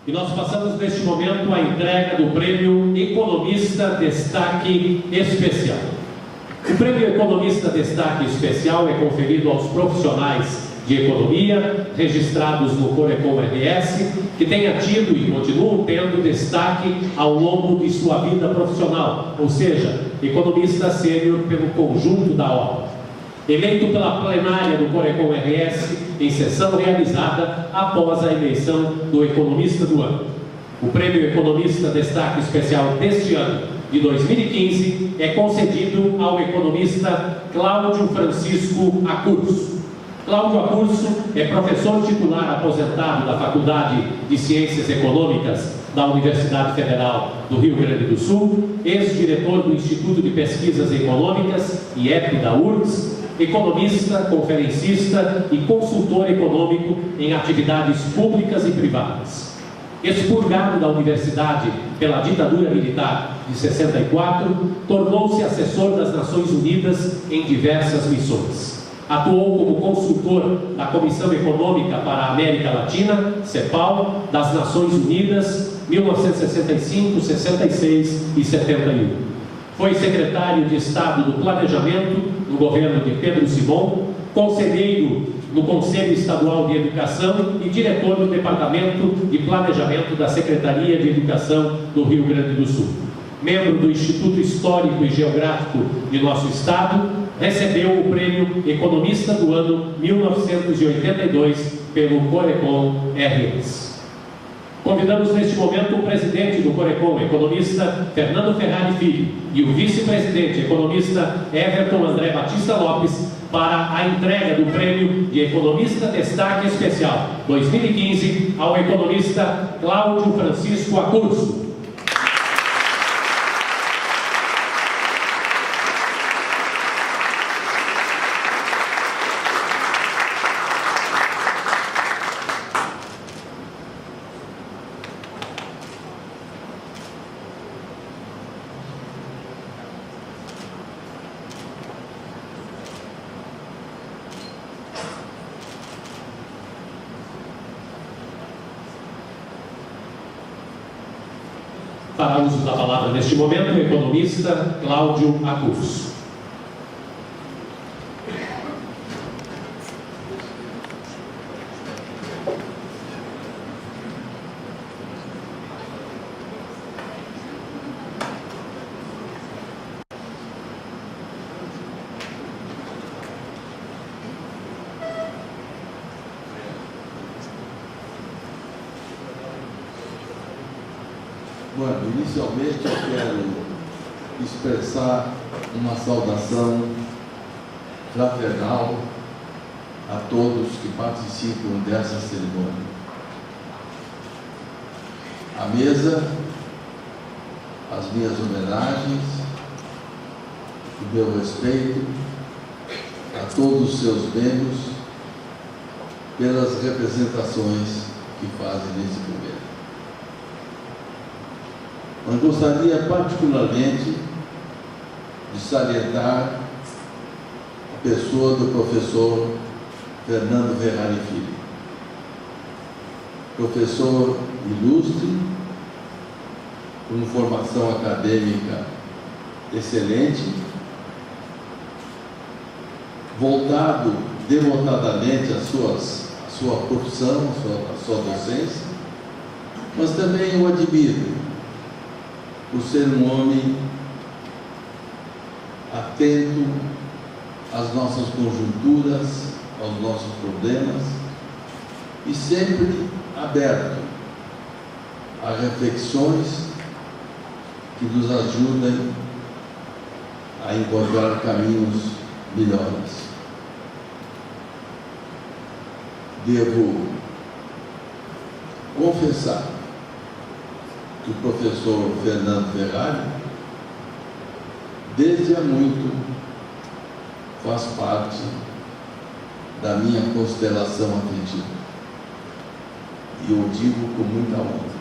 E nós passamos neste momento a entrega do Prêmio Economista Destaque Especial. O Prêmio Economista Destaque Especial é conferido aos profissionais de economia registrados no Corecon RS, que tenha tido e continuam tendo destaque ao longo de sua vida profissional, ou seja, economista sênior pelo conjunto da obra. Eleito pela plenária do Corecon RS em sessão realizada após a eleição do Economista do Ano. O Prêmio Economista Destaque Especial deste ano, de 2015, é concedido ao economista Cláudio Francisco Acurso. Cláudio Acurso é professor titular aposentado da Faculdade de Ciências Econômicas da Universidade Federal do Rio Grande do Sul, ex-diretor do Instituto de Pesquisas Econômicas, IEP da URGS, economista, conferencista e consultor econômico em atividades públicas e privadas. Expurgado da universidade pela ditadura militar de 64, tornou-se assessor das Nações Unidas em diversas missões. Atuou como consultor da Comissão Econômica para a América Latina, CEPAL, das Nações Unidas, 1965, 66 e 71. Foi secretário de Estado do Planejamento no governo de Pedro Simon, conselheiro no Conselho Estadual de Educação e diretor do Departamento de Planejamento da Secretaria de Educação do Rio Grande do Sul. Membro do Instituto Histórico e Geográfico de nosso Estado, recebeu o Prêmio Economista do Ano 1982 pelo Corecon RS. Convidamos neste momento o presidente do Corecon, economista Fernando Ferrari Filho, e o vice-presidente, economista Everton André Batista Lopes, para a entrega do Prêmio de Economista Destaque Especial 2015 ao economista Cláudio Francisco Acurso. Para uso da palavra neste momento, o economista Cláudio Acurso. Bueno, inicialmente eu quero expressar uma saudação fraternal a todos que participam dessa cerimônia. À mesa, as minhas homenagens, o meu respeito a todos os seus membros pelas representações que fazem nesse momento. Mas gostaria particularmente de salientar a pessoa do professor Fernando Ferrari Filho. Professor ilustre, com formação acadêmica excelente, voltado devotadamente à sua profissão, à sua docência, mas também o admiro por ser um homem atento às nossas conjunturas, aos nossos problemas e sempre aberto a reflexões que nos ajudem a encontrar caminhos melhores. Devo confessar que o professor Fernando Ferrari, desde há muito, faz parte da minha constelação afetiva. E eu digo com muita honra.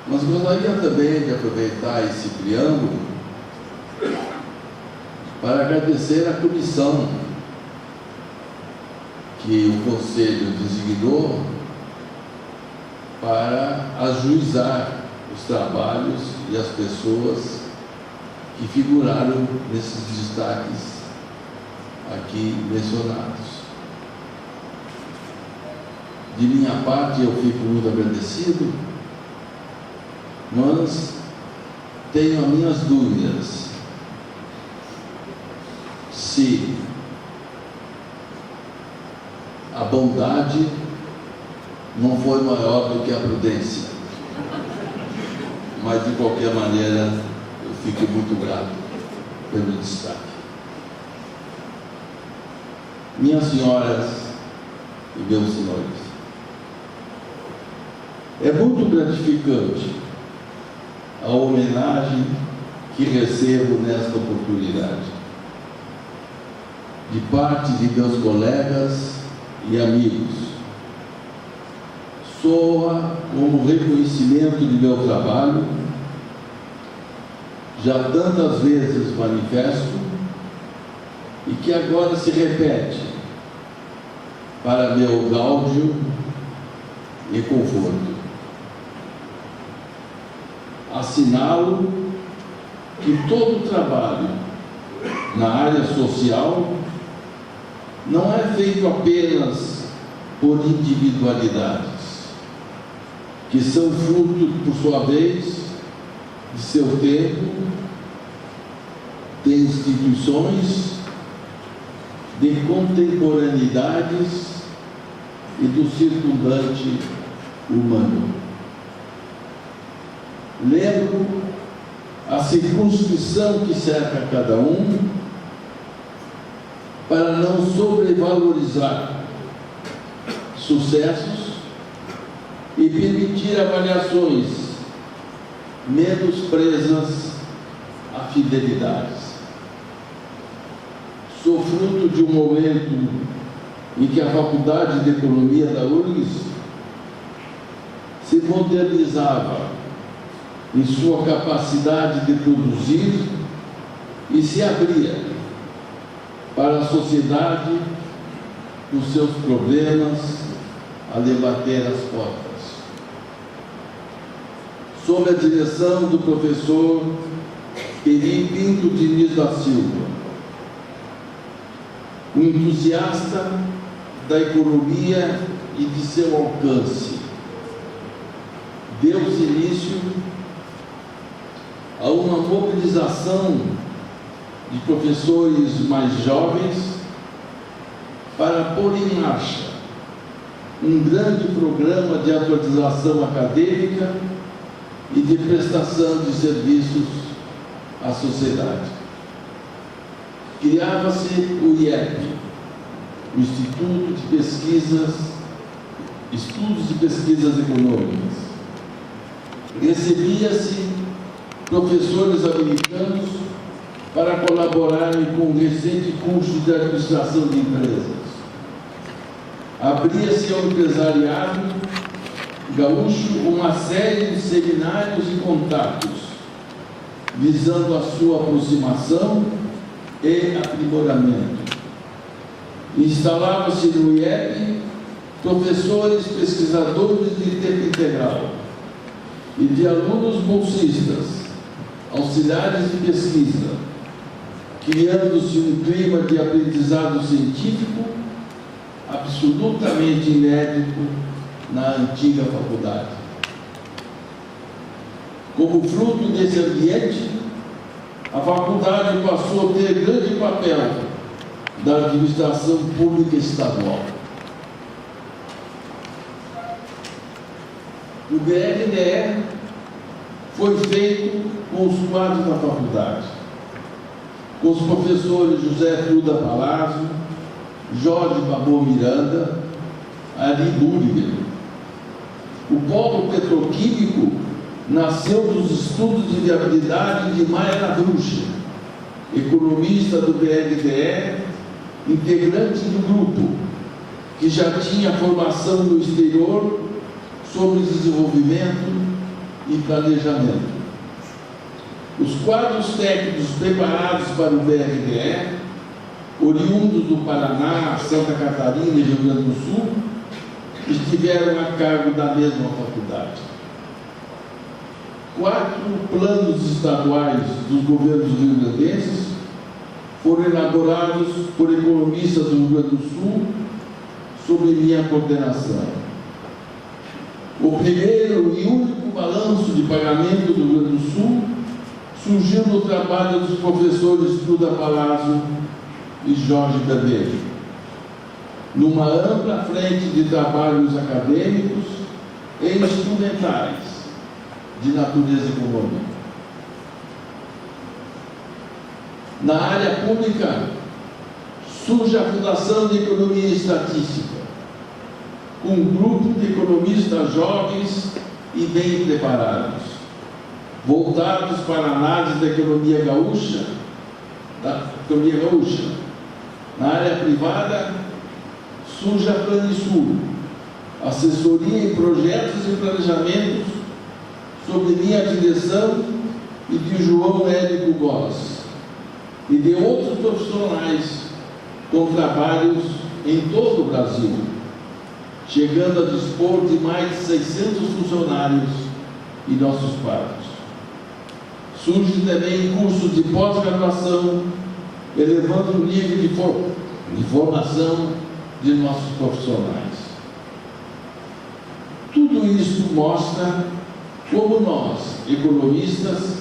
Mas gostaria também de aproveitar esse preâmbulo para agradecer a comissão que o Conselho designou para ajuizar os trabalhos e as pessoas que figuraram nesses destaques aqui mencionados. De minha parte, eu fico muito agradecido, mas tenho as minhas dúvidas se a bondade não foi maior do que a prudência. Mas, de qualquer maneira, eu fico muito grato pelo destaque. Minhas senhoras e meus senhores, é muito gratificante a homenagem que recebo nesta oportunidade, de parte de meus colegas e amigos. Soa como reconhecimento de meu trabalho, já tantas vezes manifesto, e que agora se repete para meu gáudio e conforto. Assinalo que todo trabalho na área social não é feito apenas por individualidades, que são fruto, por sua vez, de seu tempo, de instituições, de contemporaneidades e do circundante humano. Lembro a circunscrição que cerca cada um, para não sobrevalorizar sucessos e permitir avaliações menos presas a fidelidades. Sou fruto de um momento em que a Faculdade de Economia da URGS se modernizava em sua capacidade de produzir e se abria para a sociedade, os seus problemas, a debater as portas. Sob a direção do professor Peri Pinto Diniz da Silva, um entusiasta da economia e de seu alcance, deu-se início a uma mobilização de professores mais jovens para pôr em marcha um grande programa de atualização acadêmica e de prestação de serviços à sociedade. Criava-se o IEP, o Instituto de Estudos e Pesquisas Econômicas. Recebia-se professores americanos para colaborarem com o recente curso de administração de empresas. Abria-se ao empresariado gaúcho uma série de seminários e contatos, visando a sua aproximação e aprimoramento. Instalava-se no IEP professores, pesquisadores de tempo integral e de alunos bolsistas, auxiliares de pesquisa, criando-se um clima de aprendizado científico absolutamente inédito na antiga faculdade. Como fruto desse ambiente, a faculdade passou a ter grande papel da administração pública estadual. O BRDE foi feito com os quadros da faculdade, com os professores José Truda Palazzo, Jorge Babô Miranda, Ari Burger. O polo petroquímico nasceu dos estudos de viabilidade de Maia Lavrucha, economista do BRDE, integrante do grupo, que já tinha formação no exterior sobre desenvolvimento e planejamento. Os quadros técnicos preparados para o BRDE, oriundos do Paraná, Santa Catarina e Rio Grande do Sul, estiveram a cargo da mesma faculdade. 4 planos estaduais dos governos rio-grandenses foram elaborados por economistas do Rio Grande do Sul sob minha coordenação. O primeiro e único balanço de pagamento do Rio Grande do Sul surgiu no trabalho dos professores Duda Palazzo e Jorge Vermelho, numa ampla frente de trabalhos acadêmicos e instrumentais de natureza econômica. Na área pública, surge a Fundação de Economia e Estatística, com um grupo de economistas jovens e bem preparados, voltados para a análise da economia gaúcha. Na área privada, surge a Planisul, assessoria em projetos e planejamentos, sob minha direção e de João Érico Góes, e de outros profissionais com trabalhos em todo o Brasil, chegando a dispor de mais de 600 funcionários em nossos parques. Surge também cursos de pós-graduação, elevando o nível de formação de nossos profissionais. Tudo isso mostra como nós, economistas,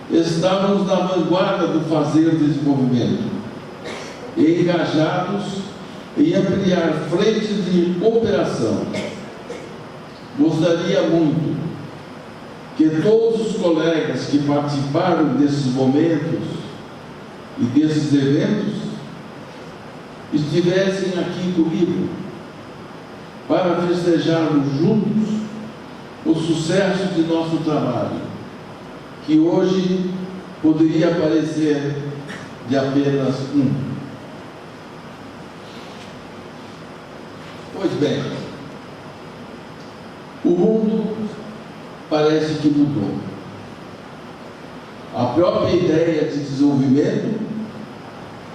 estávamos na vanguarda do fazer desenvolvimento, e engajados em ampliar frentes de operação. Gostaria muito que todos os colegas que participaram desses momentos e desses eventos estivessem aqui comigo para festejarmos juntos o sucesso de nosso trabalho, que hoje poderia parecer de apenas um. Pois bem, o mundo parece que mudou. A própria ideia de desenvolvimento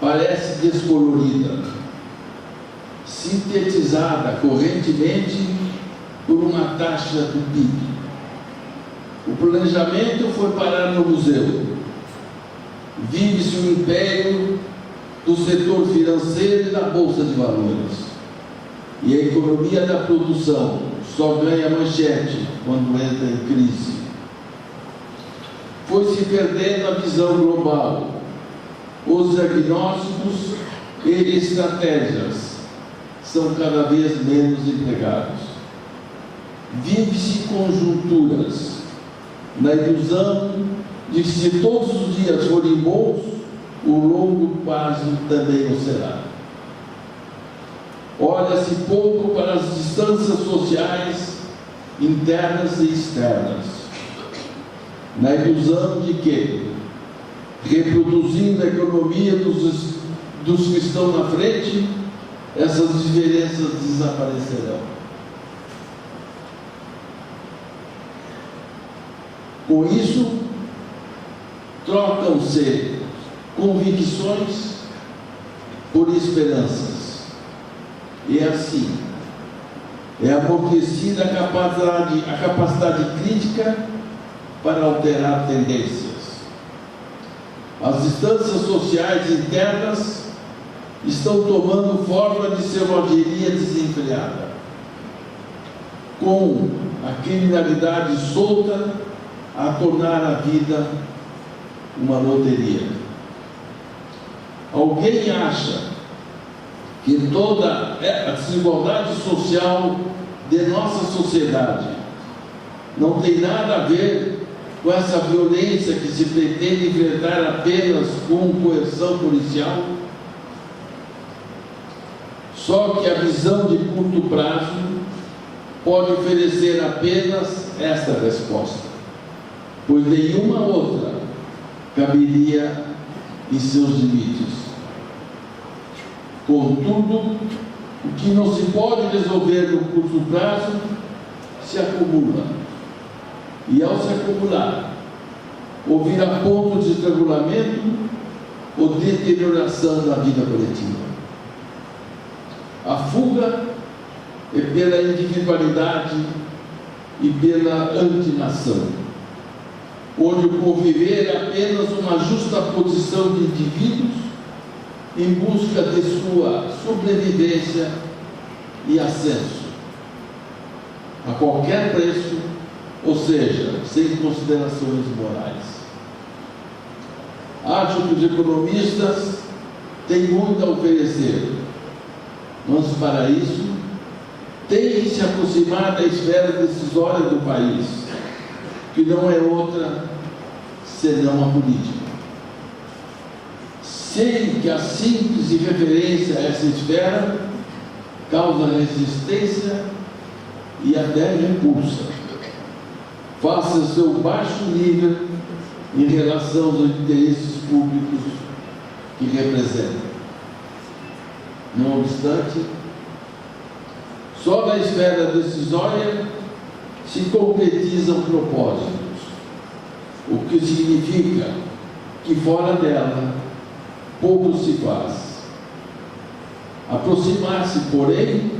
parece descolorida, sintetizada correntemente por uma taxa do PIB. O planejamento foi parar no museu. Vive-se o império do setor financeiro e da Bolsa de Valores. E a economia da produção só ganha manchete quando entra em crise. Foi se perdendo a visão global. Os diagnósticos e estratégias são cada vez menos empregados. Vive-se conjunturas, na ilusão de que se todos os dias forem bons, o longo prazo também o será. Olha-se pouco para as distâncias sociais, internas e externas, na ilusão de que, reproduzindo a economia dos que estão na frente, essas diferenças desaparecerão. Com isso, trocam-se convicções por esperanças. E assim, é amortecida a capacidade crítica para alterar tendências. As distâncias sociais internas estão tomando forma de selvageria desenfreada, com a criminalidade solta a tornar a vida uma loteria. Alguém acha que toda a desigualdade social de nossa sociedade não tem nada a ver com essa violência que se pretende enfrentar apenas com coerção policial? Só que a visão de curto prazo pode oferecer apenas esta resposta, pois nenhuma outra caberia em seus limites. Contudo, o que não se pode resolver no curto prazo se acumula. E ao se acumular, ou vir a ponto de estrangulamento ou deterioração da vida coletiva. A fuga pela individualidade e pela antinação, onde o conviver é apenas uma justa posição de indivíduos em busca de sua sobrevivência e ascenso, a qualquer preço, ou seja, sem considerações morais. Acho que os economistas têm muito a oferecer, mas para isso têm que se aproximar da esfera decisória do país, que não é outra senão a política. Sei que a simples referência a essa esfera causa resistência e até repulsa, face ao seu baixo nível em relação aos interesses públicos que representa. Não obstante, só na esfera decisória se concretizam propósitos, o que significa que fora dela pouco se faz. Aproximar-se, porém,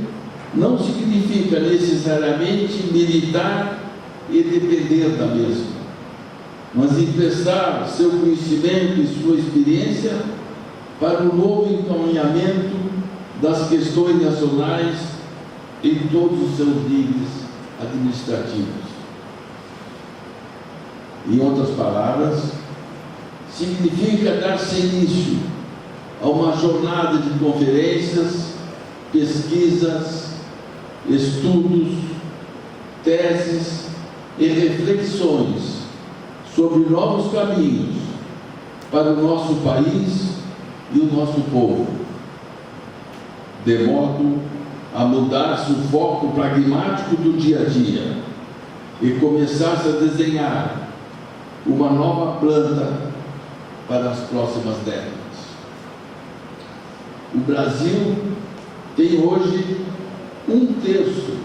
não significa necessariamente militar e depender da mesma, mas emprestar seu conhecimento e sua experiência para o novo encaminhamento das questões nacionais em todos os seus níveis administrativos. Em outras palavras, significa dar-se início a uma jornada de conferências, pesquisas, estudos, teses e reflexões sobre novos caminhos para o nosso país e o nosso povo, de modo a mudar-se o foco pragmático do dia a dia e começar-se a desenhar uma nova planta para as próximas décadas. O Brasil tem hoje 1/3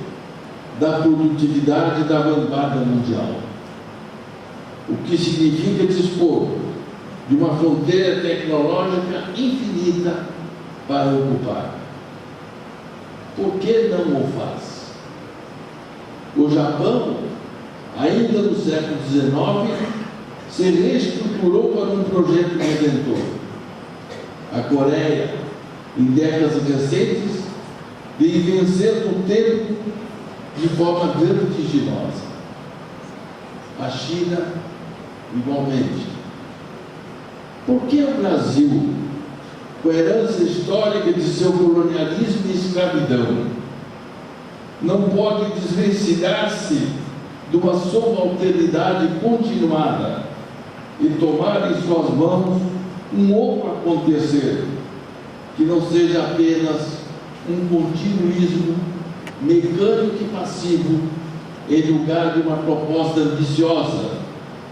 da produtividade da vanguarda mundial, o que significa dispor de uma fronteira tecnológica infinita para ocupar. Por que não o faz? O Japão, ainda no século XIX, se reestruturou para um projeto redentor. A Coreia, em décadas recentes, veio vencer o tempo de forma vertiginosa. A China, igualmente. Por que o Brasil, com a herança histórica de seu colonialismo e escravidão, não pode desvencilhar-se de uma subalternidade continuada e tomar em suas mãos um outro acontecer, que não seja apenas um continuismo mecânico e passivo, em lugar de uma proposta ambiciosa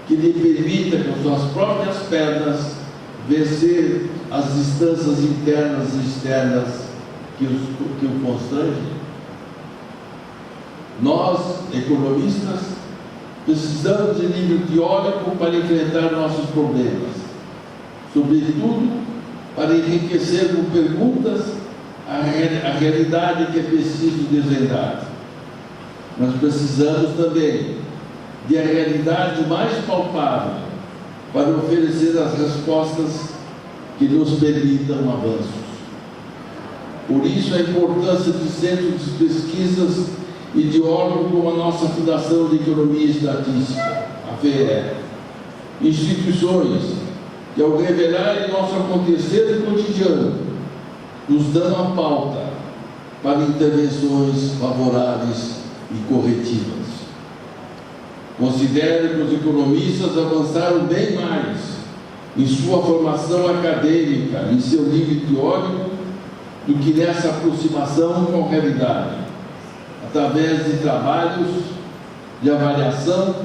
que lhe permita, com suas próprias pernas, vencer as distâncias internas e externas que o constrangem? Nós, economistas, precisamos de nível teórico para enfrentar nossos problemas, sobretudo para enriquecer com perguntas a realidade que é preciso desvendar. Nós precisamos também de a realidade mais palpável para oferecer as respostas que nos permitam avanços. Por isso a importância de centros de pesquisas e de órgãos como a nossa Fundação de Economia e Estatística, a FEE, instituições que, ao revelarem nosso acontecer cotidiano, nos dão a pauta para intervenções favoráveis e corretivas. Considero que os economistas avançaram bem mais em sua formação acadêmica, em seu nível teórico, do que nessa aproximação com a realidade, através de trabalhos de avaliação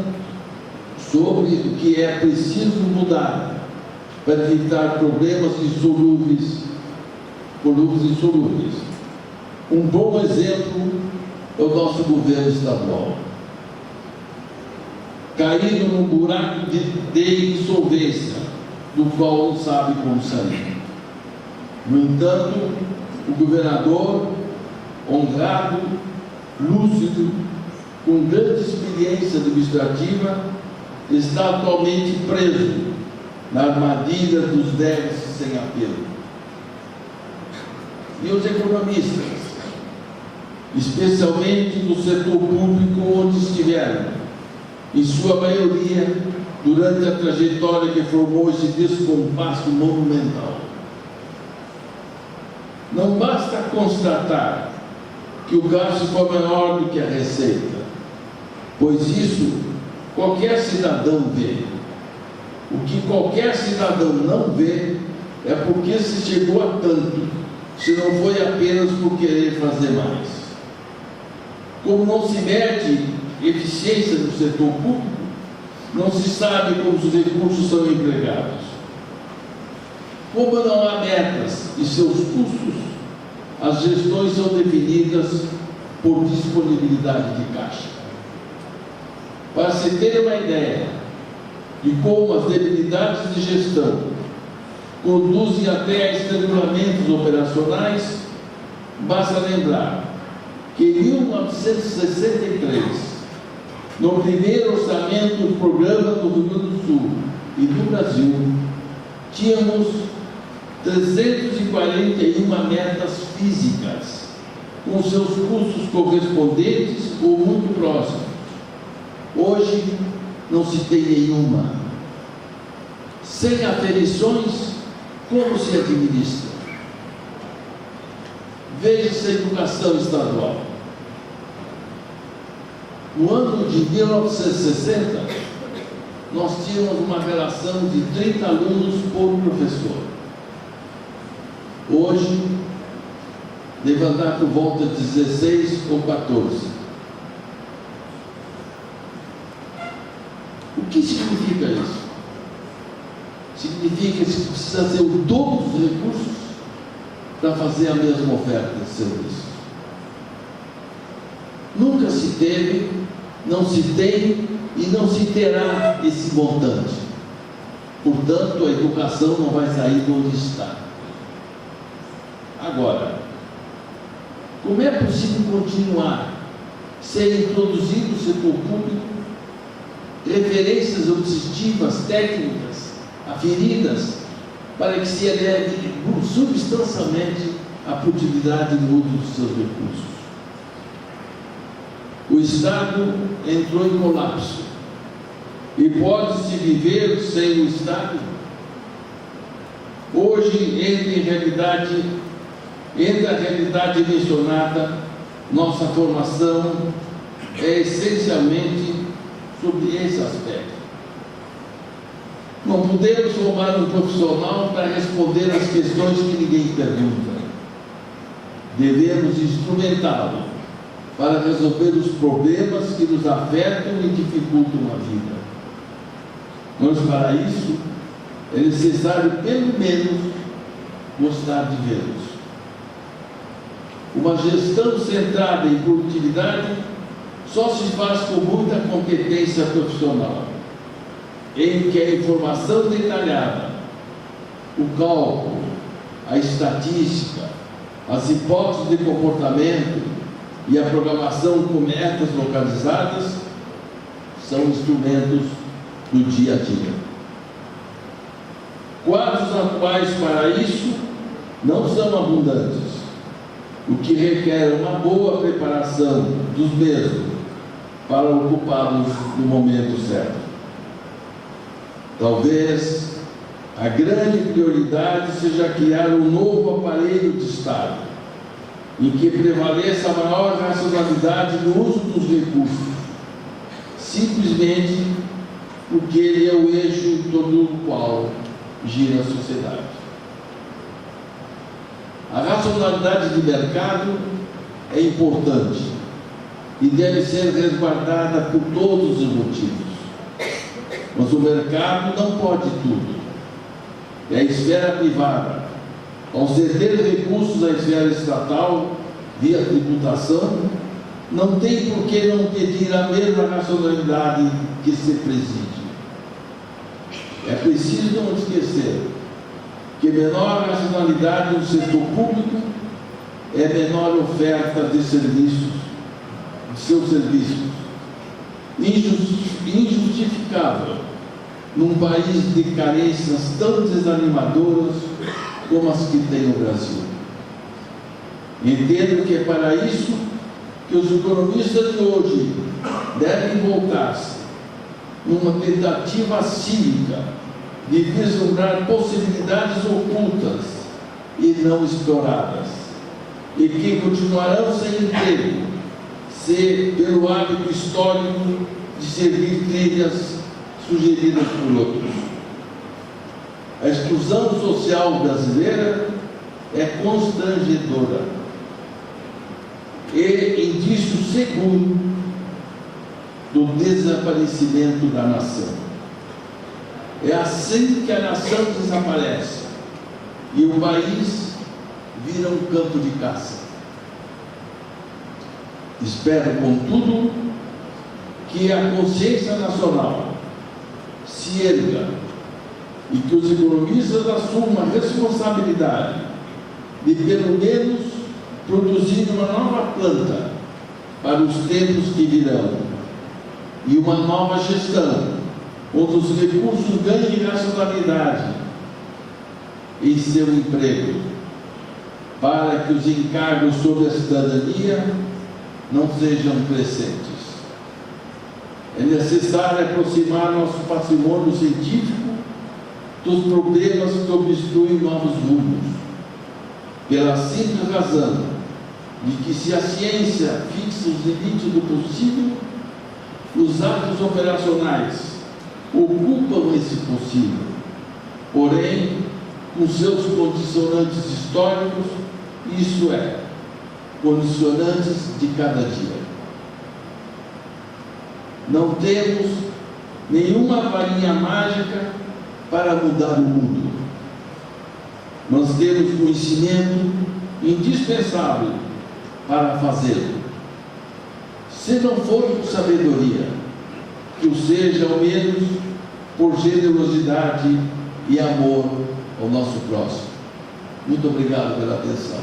sobre o que é preciso mudar para evitar problemas insolúveis. Um bom exemplo é o nosso governo estadual, caído num buraco de insolvência, do qual não sabe como sair. No entanto, o governador, honrado lúcido, com grande experiência administrativa, está atualmente preso na armadilha dos déficits sem apelo. E os economistas, especialmente do setor público onde estiveram, em sua maioria, durante a trajetória que formou esse descompasso monumental. Não basta constatar que o gasto foi maior do que a receita, pois isso qualquer cidadão vê. O que qualquer cidadão não vê é porque se chegou a tanto, se não foi apenas por querer fazer mais. Como não se mede eficiência do setor público, não se sabe como os recursos são empregados. Como não há metas e seus custos, as gestões são definidas por disponibilidade de caixa. Para se ter uma ideia de como as debilidades de gestão conduzem até a estrangulamentos operacionais, basta lembrar que em 1963, no primeiro orçamento do programa do Rio Grande do Sul e do Brasil, tínhamos 341 metas físicas, com seus custos correspondentes ou muito próximos. Hoje não se tem nenhuma. Sem aferições, como se administra? Veja-se a educação estadual. No ano de 1960, nós tínhamos uma relação de 30 alunos por professor. Hoje, deve andar por volta de 16 ou 14. O que significa isso? Significa que se precisa ter o dobro dos recursos para fazer a mesma oferta de serviço. Nunca se teve, não se tem e não se terá esse montante. Portanto, a educação não vai sair de onde está. Agora, como é possível continuar sem introduzir no setor público referências objetivas, técnicas, aferidas, para que se eleve substancialmente a produtividade do uso dos seus recursos? O Estado entrou em colapso. E pode-se viver sem o Estado? Hoje, entre a realidade mencionada, nossa formação é essencialmente sobre esse aspecto. Não podemos formar um profissional para responder às questões que ninguém pergunta. Devemos instrumentá-lo para resolver os problemas que nos afetam e dificultam a vida. Mas para isso é necessário, pelo menos, gostar de vê-los. Uma gestão centrada em produtividade só se faz com muita competência profissional, em que a informação detalhada, o cálculo, a estatística, as hipóteses de comportamento e a programação com metas localizadas são instrumentos do dia a dia. Quadros atuais para isso não são abundantes, o que requer uma boa preparação dos mesmos para ocupá-los no momento certo. Talvez a grande prioridade seja criar um novo aparelho de Estado, em que prevaleça a maior racionalidade no uso dos recursos, simplesmente porque ele é o eixo em torno do qual gira a sociedade. A racionalidade de mercado é importante e deve ser resguardada por todos os motivos. Mas o mercado não pode tudo. É a esfera privada, ao ceder recursos à esfera estatal via tributação, não tem por que não pedir a mesma racionalidade que se preside. É preciso não esquecer que menor racionalidade no setor público é menor oferta de serviços seus serviços. Injustificável num país de carências tão desanimadoras como as que tem o Brasil. Entendo que é para isso que os economistas de hoje devem voltar-se numa tentativa cívica de vislumbrar possibilidades ocultas e não exploradas, e que continuarão sem emprego, se pelo hábito histórico de seguir trilhas sugeridas por outros. A exclusão social brasileira é constrangedora e indício seguro do desaparecimento da nação. É assim que a nação desaparece e o país vira um campo de caça. Espero, contudo, que a consciência nacional se erga e que os economistas assumam a responsabilidade de, pelo menos, produzir uma nova planta para os tempos que virão e uma nova gestão, onde os recursos ganhem racionalidade em seu emprego, para que os encargos sobre a cidadania não sejam crescentes. É necessário aproximar nosso patrimônio científico dos problemas que obstruem novos rumos, pela simples razão de que, se a ciência fixa os limites do possível, os atos operacionais ocupam esse possível, porém, com seus condicionantes históricos, isso é, condicionantes de cada dia. Não temos nenhuma varinha mágica para mudar o mundo. Nós temos conhecimento indispensável para fazê-lo. Se não for por sabedoria, que o seja ao menos por generosidade e amor ao nosso próximo. Muito obrigado pela atenção.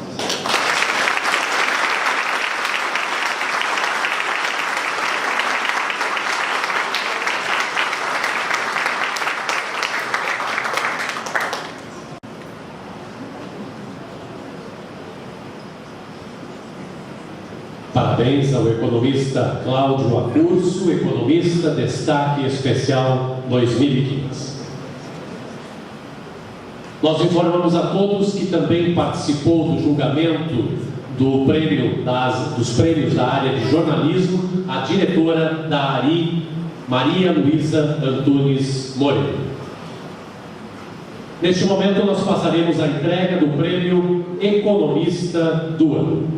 Parabéns ao economista Cláudio Accurso, economista destaque especial 2015. Nós informamos a todos que também participou do julgamento dos prêmios da área de jornalismo a diretora da ARI, Maria Luísa Antunes Moreira. Neste momento nós passaremos a entrega do prêmio Economista do Ano.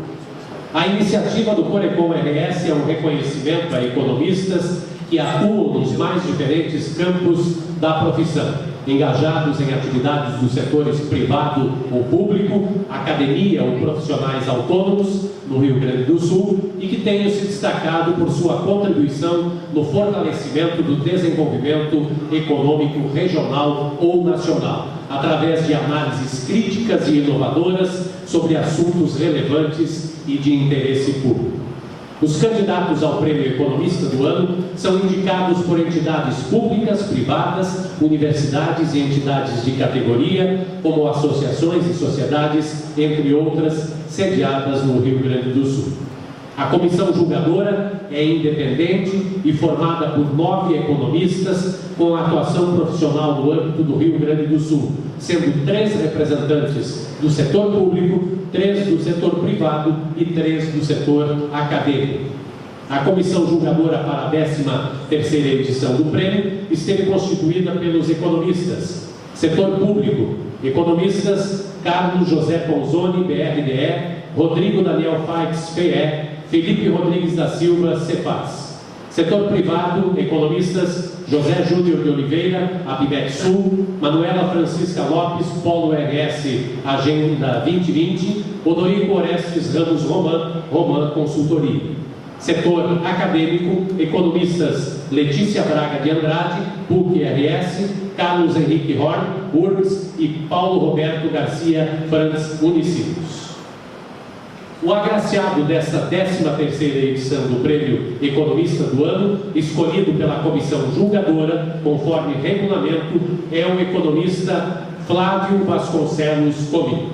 A iniciativa do Corecon RS é um reconhecimento a economistas que atuam nos mais diferentes campos da profissão, engajados em atividades dos setores privado ou público, academia ou profissionais autônomos no Rio Grande do Sul e que tenham se destacado por sua contribuição no fortalecimento do desenvolvimento econômico regional ou nacional, através de análises críticas e inovadoras sobre assuntos relevantes e de interesse público. Os candidatos ao Prêmio Economista do Ano são indicados por entidades públicas, privadas, universidades e entidades de categoria, como associações e sociedades, entre outras, sediadas no Rio Grande do Sul. A comissão julgadora é independente e formada por 9 economistas com atuação profissional no âmbito do Rio Grande do Sul, sendo 3 representantes do setor público, 3 do setor privado e 3 do setor acadêmico. A comissão julgadora para a 13ª edição do prêmio esteve constituída pelos economistas: setor público, economistas Carlos José Ponzoni, BRDE, Rodrigo Daniel Faix, FEE, Felipe Rodrigues da Silva, Cefaz. Setor privado, economistas José Júnior de Oliveira, ABMEC Sul, Manuela Francisca Lopes, Polo RS, Agenda 2020, Odorico Orestes Ramos Roman Consultoria. Setor acadêmico, economistas Letícia Braga de Andrade, PUC-RS, Carlos Henrique Horn, URGS e Paulo Roberto Garcia Franz Unicinos. O agraciado desta 13ª edição do Prêmio Economista do Ano, escolhido pela comissão julgadora, conforme regulamento, é o economista Flávio Vasconcelos Comim.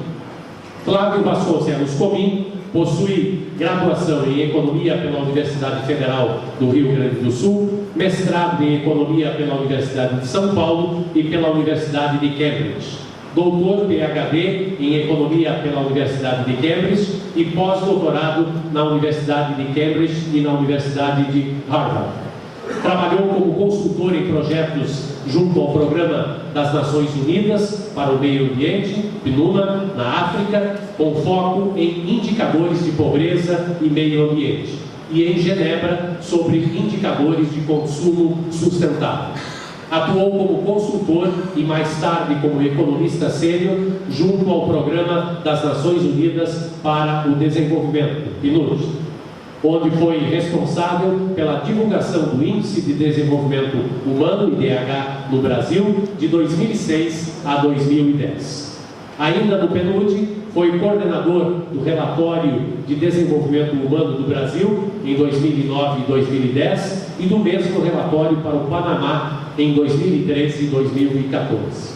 Flávio Vasconcelos Comim possui graduação em Economia pela Universidade Federal do Rio Grande do Sul, mestrado em Economia pela Universidade de São Paulo e pela Universidade de Cambridge, doutor PhD em Economia pela Universidade de Cambridge e pós-doutorado na Universidade de Cambridge e na Universidade de Harvard. Trabalhou como consultor em projetos junto ao Programa das Nações Unidas para o Meio Ambiente, PNUMA, na África, com foco em indicadores de pobreza e meio ambiente, e em Genebra sobre indicadores de consumo sustentável. Atuou como consultor e mais tarde como economista sênior junto ao Programa das Nações Unidas para o Desenvolvimento, PNUD, onde foi responsável pela divulgação do Índice de Desenvolvimento Humano, IDH, no Brasil, de 2006 a 2010. Ainda no PNUD, foi coordenador do Relatório de Desenvolvimento Humano do Brasil, em 2009 e 2010, e do mesmo relatório para o Panamá, em 2013 e 2014.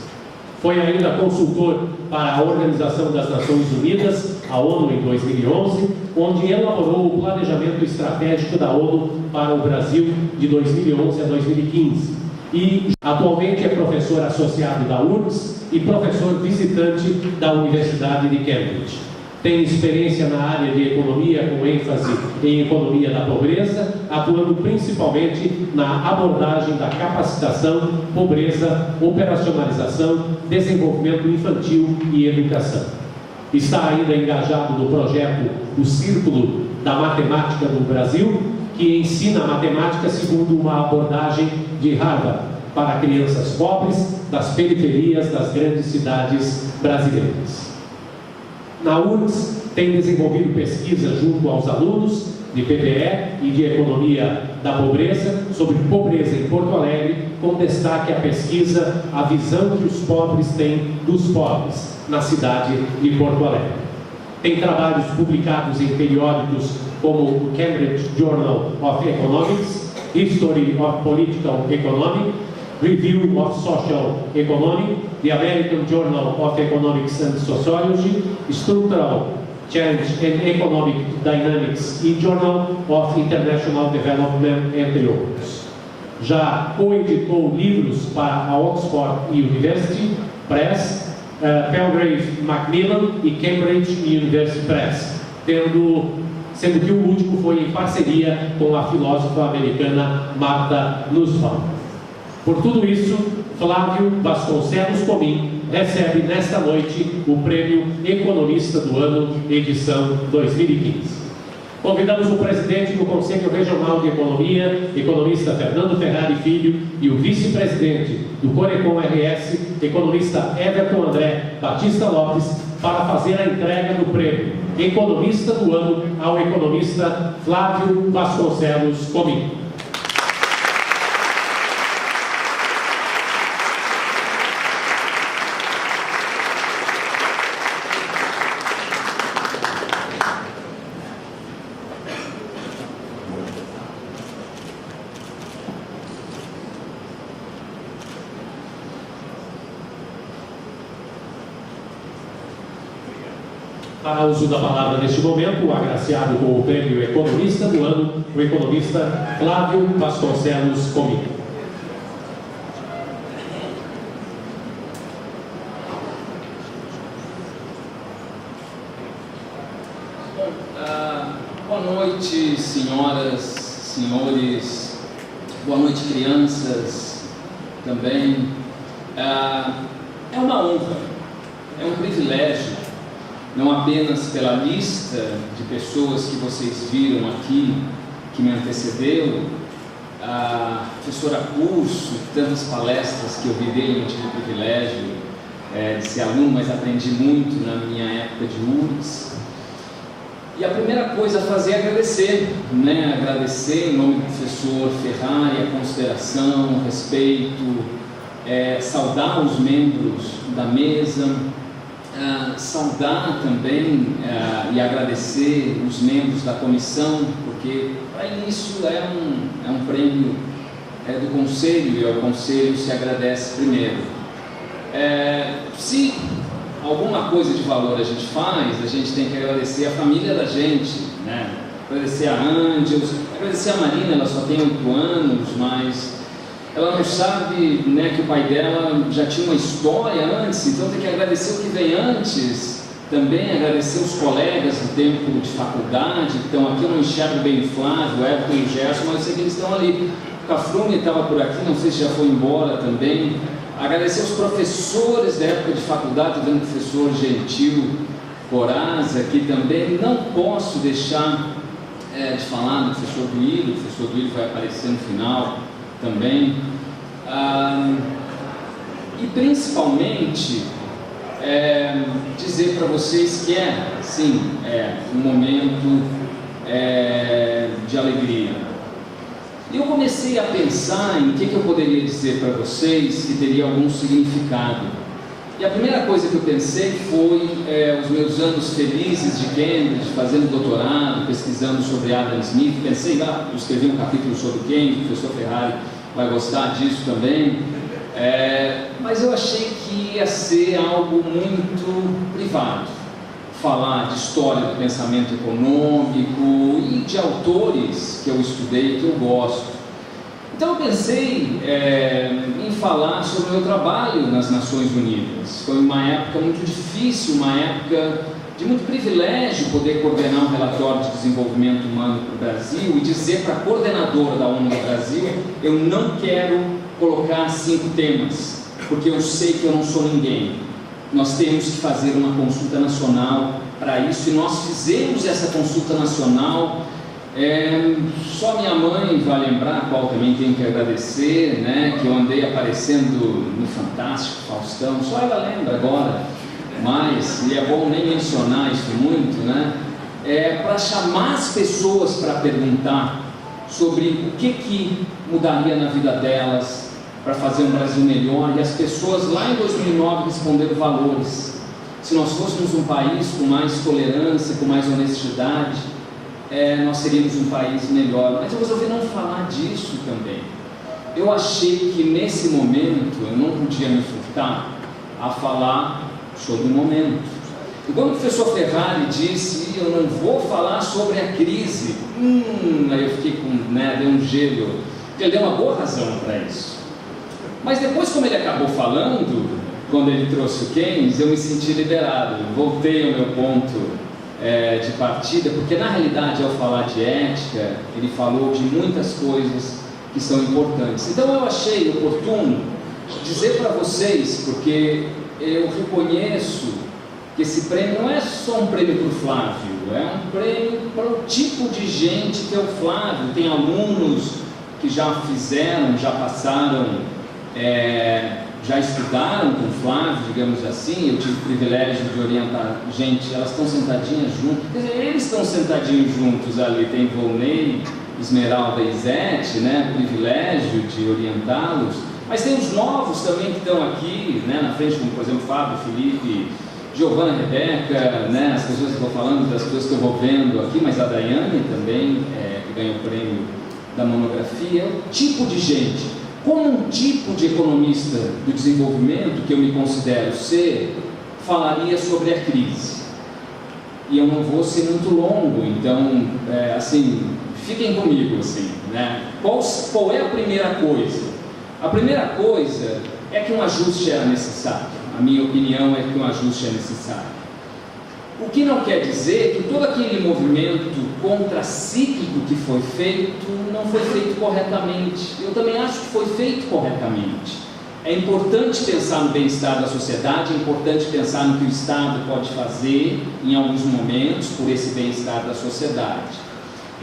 Foi ainda consultor para a Organização das Nações Unidas, a ONU, em 2011, onde elaborou o planejamento estratégico da ONU para o Brasil de 2011 a 2015. E atualmente é professor associado da URGS e professor visitante da Universidade de Cambridge. Tem experiência na área de economia, com ênfase em economia da pobreza, atuando principalmente na abordagem da capacitação, pobreza, operacionalização, desenvolvimento infantil e educação. Está ainda engajado no projeto O Círculo da Matemática no Brasil, que ensina a matemática segundo uma abordagem de Harvard para crianças pobres das periferias das grandes cidades brasileiras. Na URGS, tem desenvolvido pesquisa junto aos alunos de PBE e de Economia da Pobreza sobre pobreza em Porto Alegre, com destaque à pesquisa A Visão que os Pobres Têm dos Pobres, na cidade de Porto Alegre. Tem trabalhos publicados em periódicos como o Cambridge Journal of Economics, History of Political Economy, Review of Social Economy, the American Journal of Economics and Sociology, Structural Change and Economic Dynamics e Journal of International Development, entre outros. Já coeditou livros para a Oxford University Press, Palgrave Macmillan e Cambridge University Press, sendo que o último foi em parceria com a filósofa americana Martha Nussbaum. Por tudo isso, Flávio Vasconcelos Comim recebe nesta noite o Prêmio Economista do Ano, edição 2015. Convidamos o presidente do Conselho Regional de Economia, economista Fernando Ferrari Filho, e o vice-presidente do Corecon RS, economista Everton André Batista Lopes, para fazer a entrega do Prêmio Economista do Ano ao economista Flávio Vasconcelos Comim. Para uso da palavra neste momento, o agraciado com o Prêmio Economista do Ano, o economista Flávio Vasconcelos Comim. Boa noite, senhoras, senhores, boa noite, crianças, também. É uma honra, é um privilégio, não apenas pela lista de pessoas que vocês viram aqui, que me antecedeu, a professora curso, tantas palestras que eu vi dele, eu tive o privilégio de ser aluno, mas aprendi muito na minha época de URGS. E a primeira coisa a fazer é agradecer, agradecer em nome do professor Ferrari a consideração, o respeito, saudar os membros da mesa, saudar também e agradecer os membros da comissão, porque para início é um prêmio do conselho, e ao conselho se agradece primeiro. Se alguma coisa de valor a gente faz, a gente tem que agradecer a família da gente, né? Agradecer a Ângels, agradecer a Marina, ela só tem 8 anos, mas ela não sabe, né, que o pai dela já tinha uma história antes, então tem que agradecer o que vem antes, também agradecer os colegas do tempo de faculdade, que estão aqui. Eu não enxergo bem o Flávio, o Everton e o Gerson, mas eu sei que eles estão ali. O Cafrune estava por aqui, não sei se já foi embora também. Agradecer os professores da época de faculdade, estou vendo o professor Gentil Coraz aqui também. Não posso deixar de falar do professor Duílio. O professor Duílio vai aparecer no final também. E principalmente dizer para vocês que sim, um momento de alegria. E eu comecei a pensar em que eu poderia dizer para vocês que teria algum significado. E a primeira coisa que eu pensei foi os meus anos felizes de Cambridge, fazendo doutorado, pesquisando sobre Adam Smith. Pensei eu escrevi um capítulo sobre Cambridge, o professor Ferrari vai gostar disso também. Mas eu achei que ia ser algo muito privado, falar de história do pensamento econômico e de autores que eu estudei, que eu gosto. Então eu pensei em falar sobre o meu trabalho nas Nações Unidas. Foi uma época muito difícil, uma época de muito privilégio poder coordenar um relatório de desenvolvimento humano para o Brasil e dizer para a coordenadora da ONU no Brasil: eu não quero colocar 5 temas, porque eu sei que eu não sou ninguém. Nós temos que fazer uma consulta nacional para isso, e nós fizemos essa consulta nacional. Só minha mãe vai lembrar, a qual também tenho que agradecer, né, que eu andei aparecendo no Fantástico, Faustão, só ela lembra agora, mas, e é bom nem mencionar isso muito, né, para chamar as pessoas para perguntar sobre o que mudaria na vida delas, para fazer um Brasil melhor. E as pessoas lá em 2009 responderam valores. Se nós fôssemos um país com mais tolerância, com mais honestidade, nós seríamos um país melhor. Mas eu resolvi não falar disso também. Eu achei que nesse momento eu não podia me furtar a falar sobre o momento. E quando o professor Ferrari disse: eu não vou falar sobre a crise, aí eu fiquei deu um gelo, porque ele deu uma boa razão para isso. Mas depois, como ele acabou falando, quando ele trouxe o Keynes, eu me senti liberado, voltei ao meu ponto de partida, porque na realidade, ao falar de ética, ele falou de muitas coisas que são importantes. Então eu achei oportuno dizer para vocês, porque eu reconheço que esse prêmio não é só um prêmio para o Flávio, é um prêmio para o tipo de gente que é o Flávio. Tem alunos que já fizeram, já passaram, já estudaram com o Flávio, digamos assim. Eu tive o privilégio de orientar gente, elas estão sentadinhas juntas, quer dizer, eles estão sentadinhos juntos ali, tem Volney, Esmeralda e Zete, né, privilégio de orientá-los, mas tem os novos também que estão aqui, né, na frente, como por exemplo Fábio, Felipe, Giovana, Rebeca, né, as pessoas que eu estou falando, das pessoas que eu vou vendo aqui, mas a Daiane também, que ganhou o prêmio da monografia. É o tipo de gente. Como um tipo de economista do desenvolvimento, que eu me considero ser, falaria sobre a crise. E eu não vou ser muito longo, então, fiquem comigo, né? Qual é a primeira coisa? A primeira coisa é que um ajuste era necessário. A minha opinião é que um ajuste é necessário. O que não quer dizer que todo aquele movimento contracíclico que foi feito não foi feito corretamente. Eu também acho que foi feito corretamente. É importante pensar no bem-estar da sociedade, é importante pensar no que o Estado pode fazer em alguns momentos por esse bem-estar da sociedade.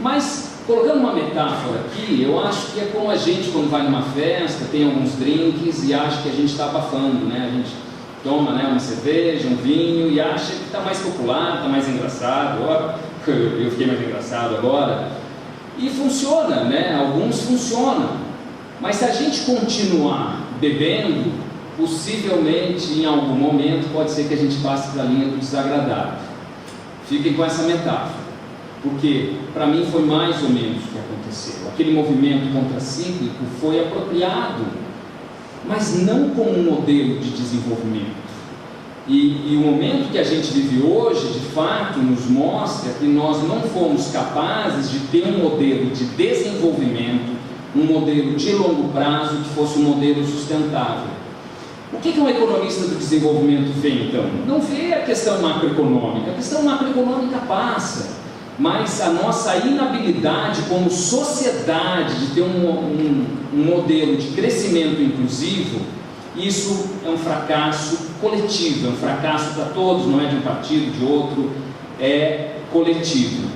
Mas, colocando uma metáfora aqui, eu acho que é como a gente quando vai numa festa, tem alguns drinks e acha que a gente está abafando, né? A gente toma, né, uma cerveja, um vinho e acha que está mais popular, está mais engraçado. Eu fiquei mais engraçado agora. E funciona, né? Alguns funcionam. Mas se a gente continuar bebendo, possivelmente em algum momento pode ser que a gente passe para a linha do desagradável. Fiquem com essa metáfora, porque para mim foi mais ou menos o que aconteceu. Aquele movimento contracíclico foi apropriado, mas não como um modelo de desenvolvimento. E o momento que a gente vive hoje, de fato, nos mostra que nós não fomos capazes de ter um modelo de desenvolvimento, um modelo de longo prazo que fosse um modelo sustentável. O que um economista do desenvolvimento vê, então? Não vê a questão macroeconômica. A questão macroeconômica passa, mas a nossa inabilidade como sociedade de ter um modelo de crescimento inclusivo, isso é um fracasso coletivo, é um fracasso para todos, não é de um partido, de outro, é coletivo.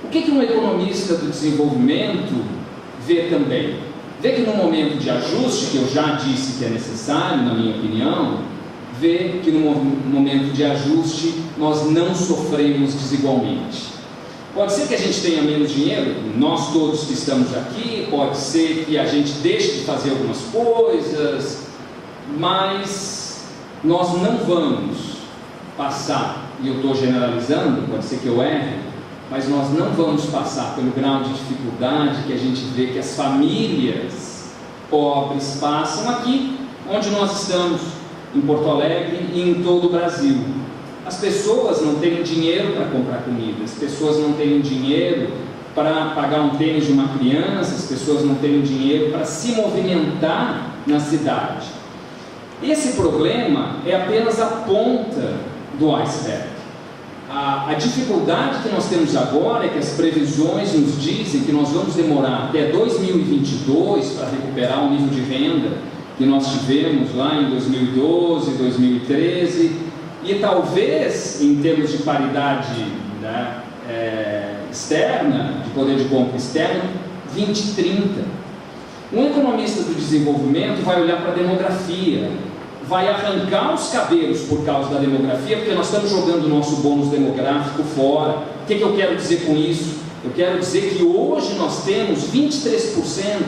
O que um economista do desenvolvimento vê também? Vê que no momento de ajuste, que eu já disse que é necessário, na minha opinião, vê que no momento de ajuste nós não sofremos desigualmente. Pode ser que a gente tenha menos dinheiro, nós todos que estamos aqui, pode ser que a gente deixe de fazer algumas coisas, mas nós não vamos passar, e eu estou generalizando, pode ser que eu erre, mas nós não vamos passar pelo grau de dificuldade que a gente vê que as famílias pobres passam aqui, onde nós estamos, em Porto Alegre e em todo o Brasil. As pessoas não têm dinheiro para comprar comida, as pessoas não têm dinheiro para pagar um tênis de uma criança, as pessoas não têm dinheiro para se movimentar na cidade. Esse problema é apenas a ponta do iceberg. A dificuldade que nós temos agora é que as previsões nos dizem que nós vamos demorar até 2022 para recuperar o nível de renda que nós tivemos lá em 2012, 2013, e talvez, em termos de paridade, né, externa, de poder de compra externo, 2030. Um economista do desenvolvimento vai olhar para a demografia, vai arrancar os cabelos por causa da demografia, porque nós estamos jogando o nosso bônus demográfico fora. O que eu quero dizer com isso? Eu quero dizer que hoje nós temos 23%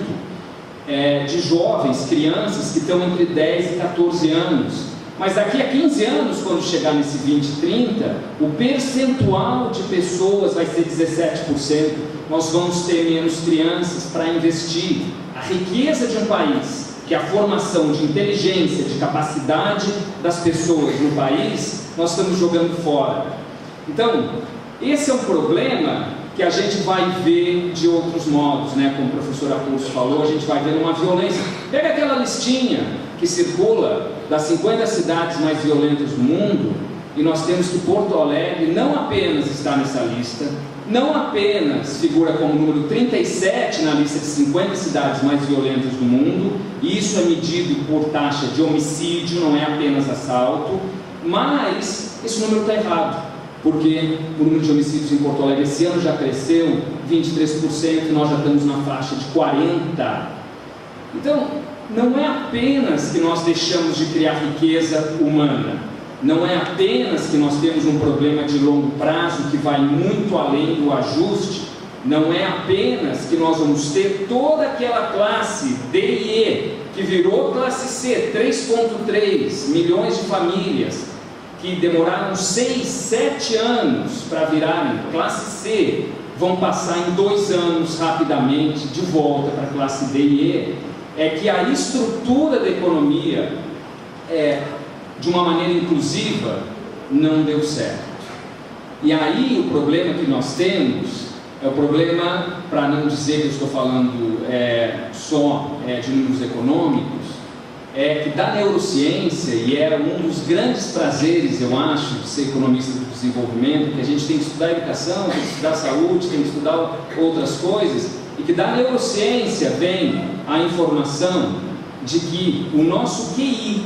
de jovens, crianças que estão entre 10 e 14 anos, mas daqui a 15 anos, quando chegar nesse 2030, o percentual de pessoas vai ser 17%, nós vamos ter menos crianças para investir. A riqueza de um país, que é a formação de inteligência, de capacidade das pessoas no país, nós estamos jogando fora. Então, esse é um problema que a gente vai ver de outros modos, né? Como o professor Apulso falou, a gente vai ver uma violência. Pega aquela listinha que circula das 50 cidades mais violentas do mundo, e nós temos que Porto Alegre não apenas está nessa lista, não apenas figura como número 37 na lista de 50 cidades mais violentas do mundo, e isso é medido por taxa de homicídio, não é apenas assalto, mas esse número está errado, porque o número de homicídios em Porto Alegre esse ano já cresceu 23%, nós já estamos na faixa de 40%. Então, não é apenas que nós deixamos de criar riqueza humana, não é apenas que nós temos um problema de longo prazo que vai muito além do ajuste, não é apenas que nós vamos ter toda aquela classe D e E, que virou classe C, 3,3 milhões de famílias, que demoraram 6, 7 anos para virarem classe C, vão passar em 2 anos rapidamente de volta para a classe D e E. É que a estrutura da economia de uma maneira inclusiva não deu certo. E aí o problema que nós temos é o problema, para não dizer que eu estou falando só de números econômicos, é que da neurociência, e é um dos grandes prazeres, eu acho, de ser economista do desenvolvimento, que a gente tem que estudar educação, tem que estudar saúde, tem que estudar outras coisas, e que da neurociência vem a informação de que o nosso QI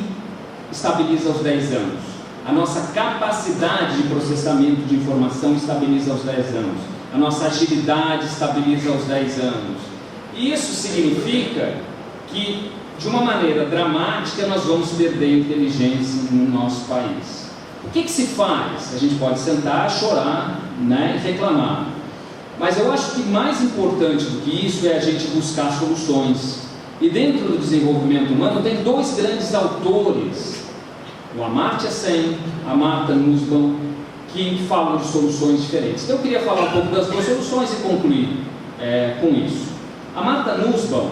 estabiliza aos 10 anos, a nossa capacidade de processamento de informação estabiliza aos 10 anos, a nossa agilidade estabiliza aos 10 anos. E isso significa que, de uma maneira dramática, nós vamos perder inteligência no nosso país. O que se faz? A gente pode sentar, chorar, né, e reclamar. Mas eu acho que mais importante do que isso é a gente buscar soluções. E dentro do desenvolvimento humano tem dois grandes autores, o Amartya Sen, a Martha Nussbaum, que falam de soluções diferentes. Então eu queria falar um pouco das duas soluções e concluir com isso. A Martha Nussbaum,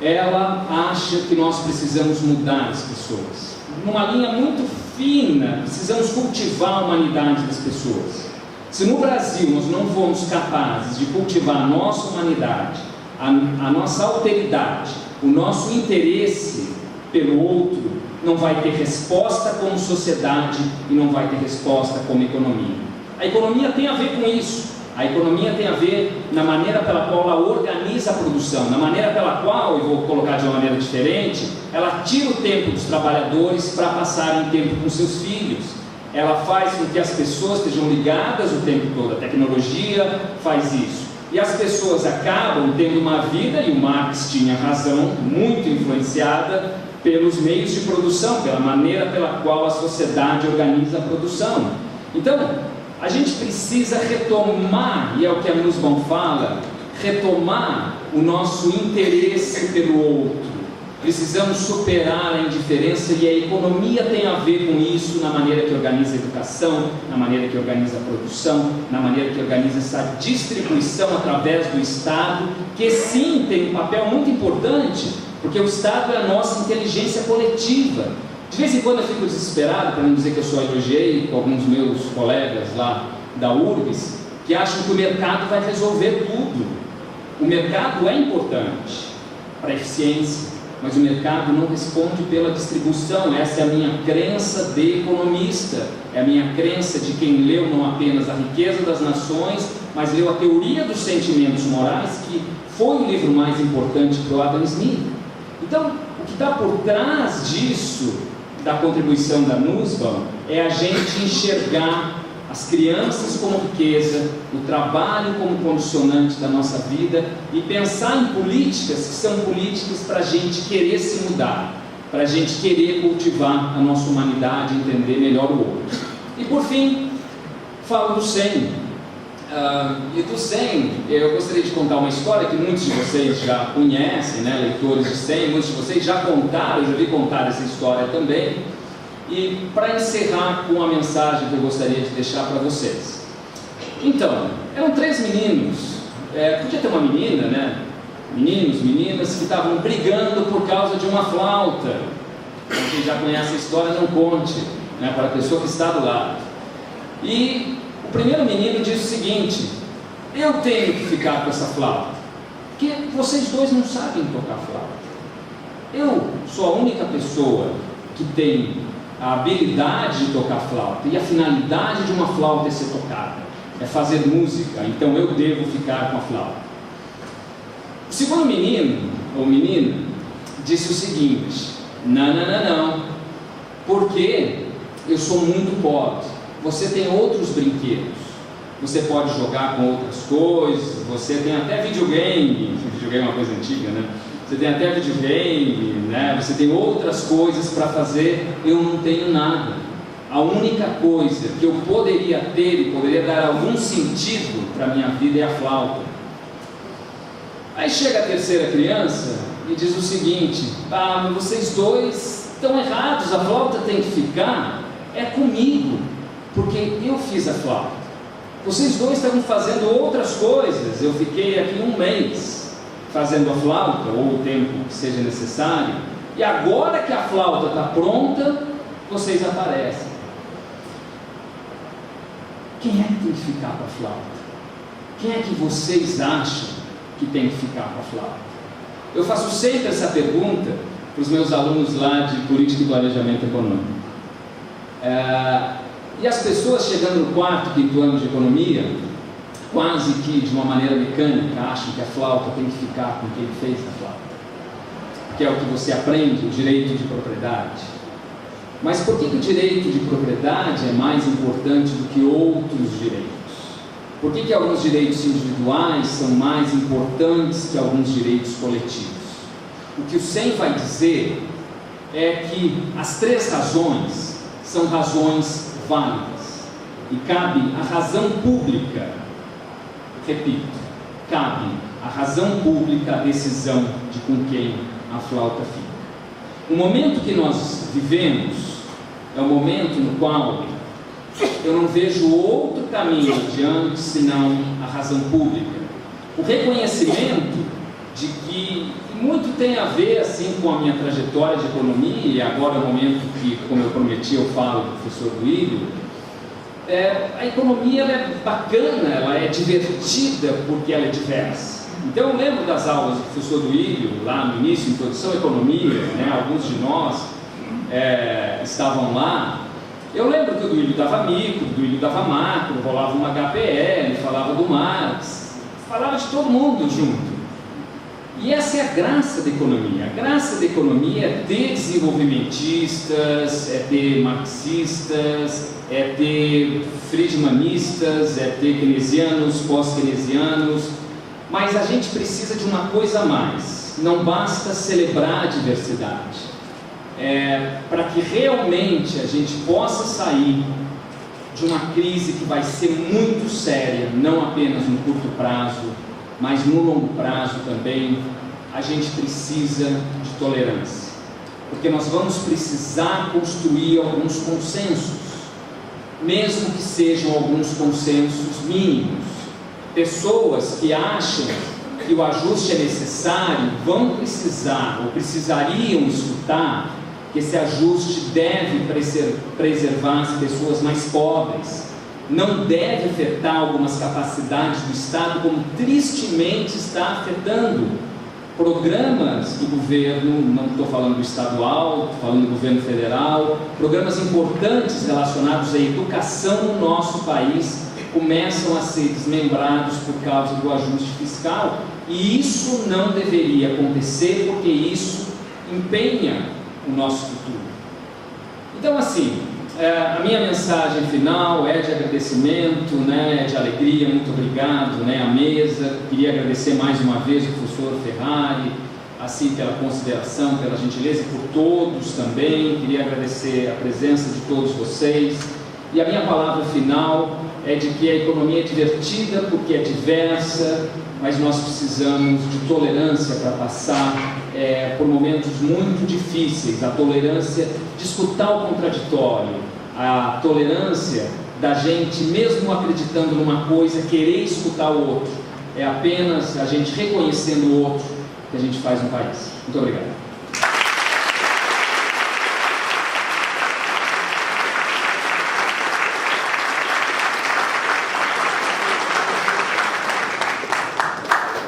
ela acha que nós precisamos mudar as pessoas. Numa linha muito fina, precisamos cultivar a humanidade das pessoas. Se no Brasil nós não formos capazes de cultivar a nossa humanidade, a nossa alteridade, o nosso interesse pelo outro, não vai ter resposta como sociedade e não vai ter resposta como economia. A economia tem a ver com isso. A economia tem a ver na maneira pela qual ela organiza a produção, na maneira pela qual, eu vou colocar de uma maneira diferente, ela tira o tempo dos trabalhadores para passarem tempo com seus filhos. Ela faz com que as pessoas estejam ligadas o tempo todo. A tecnologia faz isso. E as pessoas acabam tendo uma vida, e o Marx tinha razão, muito influenciada pelos meios de produção, pela maneira pela qual a sociedade organiza a produção. Então, a gente precisa retomar, e é o que a Nussbaum fala, retomar o nosso interesse pelo outro. Precisamos superar a indiferença, e a economia tem a ver com isso, na maneira que organiza a educação, na maneira que organiza a produção, na maneira que organiza essa distribuição através do Estado, que sim tem um papel muito importante, porque o Estado é a nossa inteligência coletiva. De vez em quando eu fico desesperado, para não dizer que eu só elogiei com alguns meus colegas lá da URGS, que acham que o mercado vai resolver tudo. O mercado é importante para a eficiência, mas o mercado não responde pela distribuição. Essa é a minha crença de economista, é a minha crença de quem leu não apenas A Riqueza das Nações, mas leu A Teoria dos Sentimentos Morais, que foi o livro mais importante para o Adam Smith. Então, o que está por trás disso, da contribuição da Nussbaum, é a gente enxergar as crianças como riqueza, o trabalho como condicionante da nossa vida, e pensar em políticas que são políticas para a gente querer se mudar, para a gente querer cultivar a nossa humanidade, entender melhor o outro. E por fim, falo do Sen. E do Sen, eu gostaria de contar uma história que muitos de vocês já conhecem, né? Leitores de Sen, muitos de vocês já contaram, eu já vi contar essa história também. E para encerrar com a mensagem que eu gostaria de deixar para vocês. Então, eram 3 meninos, podia ter uma menina, né? Meninos, meninas que estavam brigando por causa de uma flauta. Quem já conhece a história, não conte, né? Para a pessoa que está do lado. E o primeiro menino disse o seguinte: eu tenho que ficar com essa flauta, porque vocês dois não sabem tocar flauta. Eu sou a única pessoa que tem a habilidade de tocar flauta, e a finalidade de uma flauta é ser tocada, é fazer música, então eu devo ficar com a flauta. O segundo menino, ou menina, disse o seguinte: não, porque eu sou muito pobre, você tem outros brinquedos, você pode jogar com outras coisas, você tem até videogame é uma coisa antiga, né? Você tem até videogame, né? Você tem outras coisas para fazer, eu não tenho nada. A única coisa que eu poderia ter e poderia dar algum sentido para a minha vida é a flauta. Aí chega a terceira criança e diz o seguinte: mas vocês dois estão errados, a flauta tem que ficar comigo, porque eu fiz a flauta. Vocês dois estavam fazendo outras coisas, eu fiquei aqui 1 mês fazendo a flauta, ou o tempo que seja necessário, e agora que a flauta está pronta, vocês aparecem. Quem é que tem que ficar com a flauta? Quem é que vocês acham que tem que ficar com a flauta? Eu faço sempre essa pergunta para os meus alunos lá de Política e Planejamento Econômico. E as pessoas chegando no 4º, 5º ano de Economia, quase que de uma maneira mecânica, acham que a flauta tem que ficar com quem fez a flauta, que é o que você aprende, o direito de propriedade. Mas por que o direito de propriedade é mais importante do que outros direitos? Por que alguns direitos individuais são mais importantes que alguns direitos coletivos? O que o Sen vai dizer é que as 3 razões são razões válidas, e cabe a razão pública, repito, cabe a razão pública a decisão de com quem a flauta fica. O momento que nós vivemos é um momento no qual eu não vejo outro caminho adiante senão a razão pública. O reconhecimento de que muito tem a ver assim com a minha trajetória de economia, e agora é o momento que, como eu prometi, eu falo do professor Duílio. A economia ela é bacana, ela é divertida porque ela é diversa. Então eu lembro das aulas do professor Duílio, lá no início, Introdução à Economia, né? Alguns de nós estavam lá. Eu lembro que o Duílio dava micro, o Duílio dava macro, rolava uma HPL, falava do Marx, falava de todo mundo junto. E essa é a graça da economia. A graça da economia é ter desenvolvimentistas, é ter marxistas, é ter friedmanistas, é ter keynesianos, pós-keynesianos, mas a gente precisa de uma coisa a mais. Não basta celebrar a diversidade. Para que realmente a gente possa sair de uma crise que vai ser muito séria, não apenas no curto prazo, mas no longo prazo também, a gente precisa de tolerância, porque nós vamos precisar construir alguns consensos, mesmo que sejam alguns consensos mínimos. Pessoas que acham que o ajuste é necessário vão precisar ou precisariam escutar que esse ajuste deve preservar as pessoas mais pobres, não deve afetar algumas capacidades do Estado, como tristemente está afetando programas do governo, não estou falando do estadual, estou falando do governo federal, programas importantes relacionados à educação no nosso país começam a ser desmembrados por causa do ajuste fiscal, e isso não deveria acontecer, porque isso empenha o nosso futuro. Então, assim, a minha mensagem final é de agradecimento, né, de alegria. Muito obrigado, né, à mesa. Queria agradecer mais uma vez o professor Ferrari, assim, pela consideração, pela gentileza, e por todos também. Queria agradecer a presença de todos vocês. E a minha palavra final é de que a economia é divertida porque é diversa, mas nós precisamos de tolerância para passar por momentos muito difíceis. A tolerância de escutar o contraditório, a tolerância da gente, mesmo acreditando numa coisa, querer escutar o outro. É apenas a gente reconhecendo o outro que a gente faz um país. Muito obrigado.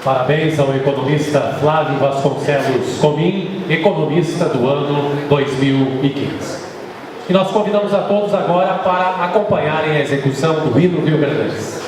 Parabéns ao economista Flávio Vasconcelos Comim, economista do ano 2015. E nós convidamos a todos agora para acompanharem a execução do hino rio-grandense.